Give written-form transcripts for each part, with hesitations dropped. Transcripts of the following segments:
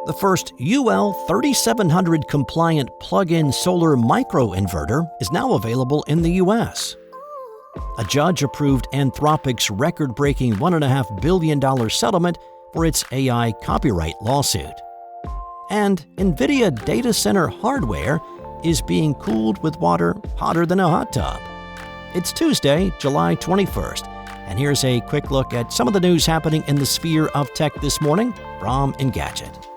The first UL3700 compliant plug-in solar microinverter is now available in the U.S. A judge approved Anthropic's record-breaking $1.5 billion settlement for its AI copyright lawsuit. And NVIDIA data center hardware is being cooled with water hotter than a hot tub. It's Tuesday, July 21st, and here's a quick look at some of the news happening in the sphere of tech this morning from Engadget.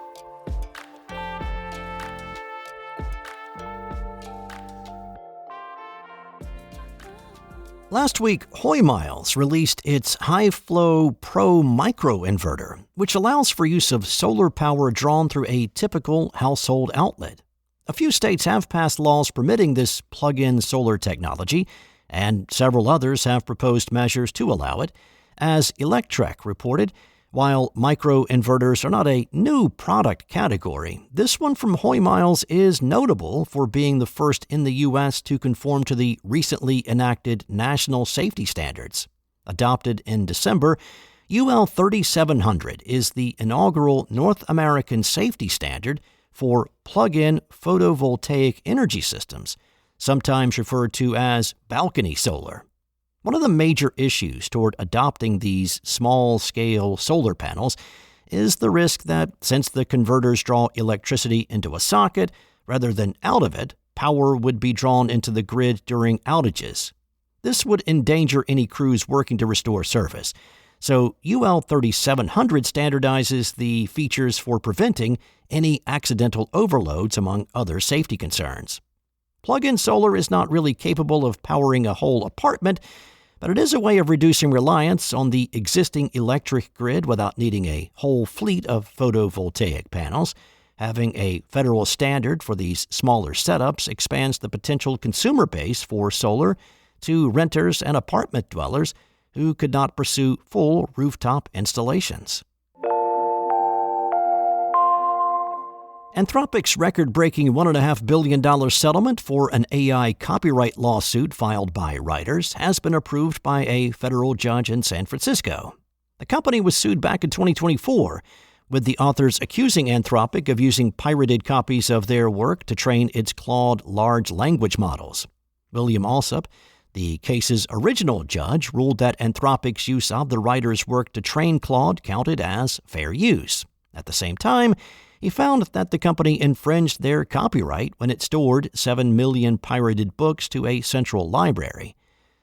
Last week, Hoymiles released its HiFlow Pro microinverter, which allows for use of solar power drawn through a typical household outlet. A few states have passed laws permitting this plug-in solar technology, and several others have proposed measures to allow it. As Electrek reported, while microinverters are not a new product category, this one from Hoymiles is notable for being the first in the U.S. to conform to the recently enacted national safety standards. Adopted in December, UL3700 is the inaugural North American safety standard for plug-in photovoltaic energy systems, sometimes referred to as balcony solar. One of the major issues toward adopting these small-scale solar panels is the risk that, since the converters draw electricity into a socket rather than out of it, power would be drawn into the grid during outages. This would endanger any crews working to restore service. So UL3700 standardizes the features for preventing any accidental overloads, among other safety concerns. Plug-in solar is not really capable of powering a whole apartment, but it is a way of reducing reliance on the existing electric grid without needing a whole fleet of photovoltaic panels. Having a federal standard for these smaller setups expands the potential consumer base for solar to renters and apartment dwellers who could not pursue full rooftop installations. Anthropic's record-breaking $1.5 billion settlement for an AI copyright lawsuit filed by writers has been approved by a federal judge in San Francisco. The company was sued back in 2024, with the authors accusing Anthropic of using pirated copies of their work to train its Claude large language models. William Alsop, the case's original judge, ruled that Anthropic's use of the writer's work to train Claude counted as fair use. At the same time, he found that the company infringed their copyright when it stored 7 million pirated books to a central library.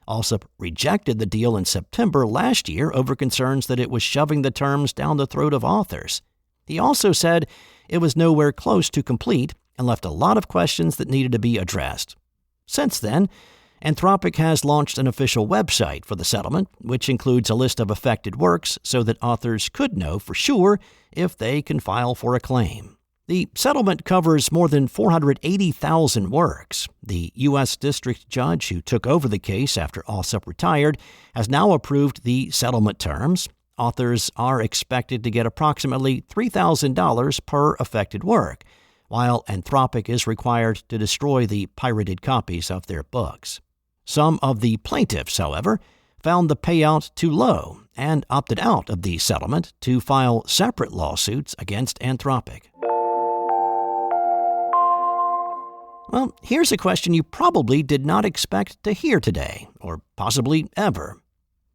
Alsop rejected the deal in September last year over concerns that it was shoving the terms down the throat of authors. He also said it was nowhere close to complete and left a lot of questions that needed to be addressed. Since then, Anthropic has launched an official website for the settlement, which includes a list of affected works so that authors could know for sure if they can file for a claim. The settlement covers more than 480,000 works. The U.S. District Judge who took over the case after Alsop retired has now approved the settlement terms. Authors are expected to get approximately $3,000 per affected work, while Anthropic is required to destroy the pirated copies of their books. Some of the plaintiffs, however, found the payout too low and opted out of the settlement to file separate lawsuits against Anthropic. Well, here's a question you probably did not expect to hear today, or possibly ever.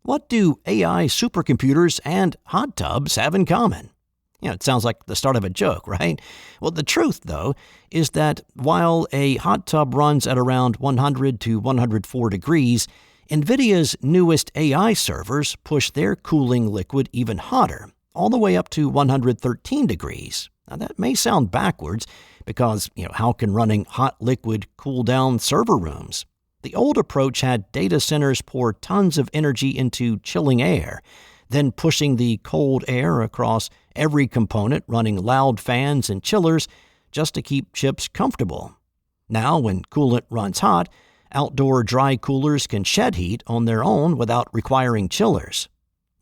What do AI supercomputers and hot tubs have in common? It sounds like the start of a joke, right? Well, the truth, though, is that while a hot tub runs at around 100 to 104 degrees, NVIDIA's newest AI servers push their cooling liquid even hotter, all the way up to 113 degrees. Now, that may sound backwards because, how can running hot liquid cool down server rooms? The old approach had data centers pour tons of energy into chilling air, then pushing the cold air across every component, running loud fans and chillers just to keep chips comfortable. Now, when coolant runs hot, outdoor dry coolers can shed heat on their own without requiring chillers.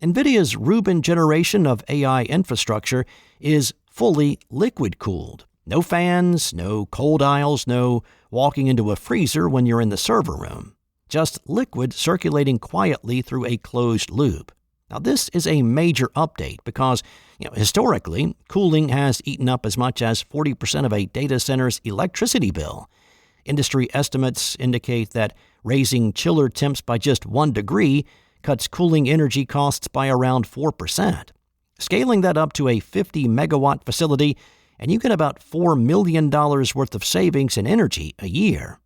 NVIDIA's Rubin generation of AI infrastructure is fully liquid-cooled. No fans, no cold aisles, no walking into a freezer when you're in the server room. Just liquid circulating quietly through a closed loop. Now, this is a major update because, historically, cooling has eaten up as much as 40% of a data center's electricity bill. Industry estimates indicate that raising chiller temps by just 1 degree cuts cooling energy costs by around 4%. Scaling that up to a 50-megawatt facility, and you get about $4 million worth of savings in energy a year.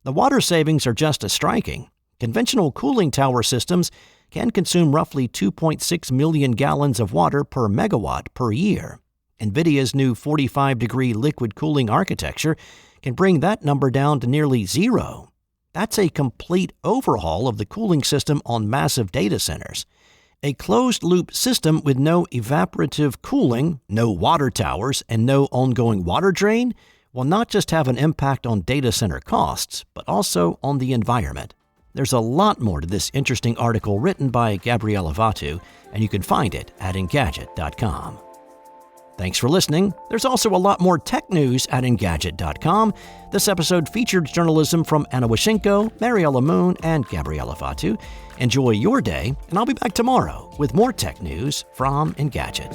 The water savings are just as striking. Conventional cooling tower systems can consume roughly 2.6 million gallons of water per megawatt per year. NVIDIA's new 45-degree liquid cooling architecture can bring that number down to nearly zero. That's a complete overhaul of the cooling system on massive data centers. A closed-loop system with no evaporative cooling, no water towers, and no ongoing water drain will not just have an impact on data center costs, but also on the environment. There's a lot more to this interesting article written by Gabriela Vatu, and you can find it at Engadget.com. Thanks for listening. There's also a lot more tech news at Engadget.com. This episode featured journalism from Anna Washenko, Mariella Moon, and Gabriela Vatu. Enjoy your day, and I'll be back tomorrow with more tech news from Engadget.